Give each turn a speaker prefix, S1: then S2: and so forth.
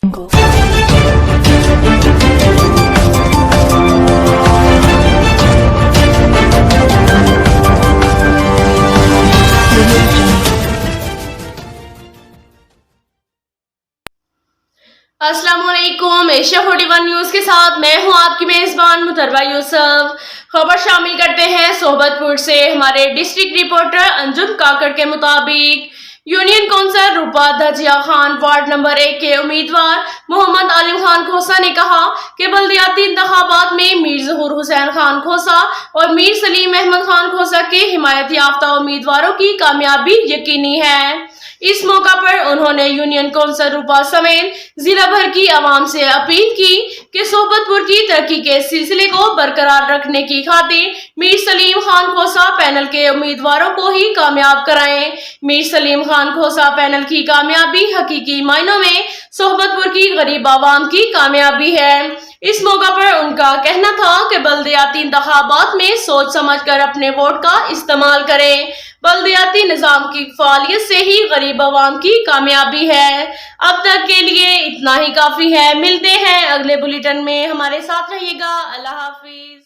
S1: अस्सलाम वालेकुम। Asia 41 news के साथ मैं हूं आपकी मेजबान मुतरवा यूसुफ। खबर शामिल करते हैं सोहबतपुर से। हमारे डिस्ट्रिक्ट रिपोर्टर अंजुम काकड़ के मुताबिक यूनियन काउंसिलर रूपा धजिया खान वार्ड नंबर 1 के उम्मीदवार मोहम्मद आलिम खान खोसा ने कहा कि बल्दियाती इंतखाबात में मीर ज़हूर हुसैन खान खोसा और मीर सलीम अहमद खान खोसा के हिमायत याफ्ता उम्मीदवारों की कामयाबी यकीनी है। इस मौका पर उन्होंने यूनियन काउंसिलर रूपा समेत जिला भर की आवाम से अपील की कि सोहबतपुर की तरक्की के सिलसिले को बरकरार रखने की खातिर मीर सलीम खान खोसा पैनल के उम्मीदवारों को ही कामयाब कराएं। मीर सलीम खान खोसा पैनल की कामयाबी हकीकी मायनों में सोहबतपुर की गरीब आवाम की कामयाबी है। इस मौका पर उनका कहना था कि बल्दियाती इंतखाबात में सोच समझ कर अपने वोट का इस्तेमाल करें। बल्दियाती निजाम की फालियत से ही गरीब आवाम की कामयाबी है। अब तक के लिए इतना ही काफी है। मिलते हैं अगले बुलेटिन में, हमारे साथ रहिएगा। अल्लाह हाफिज।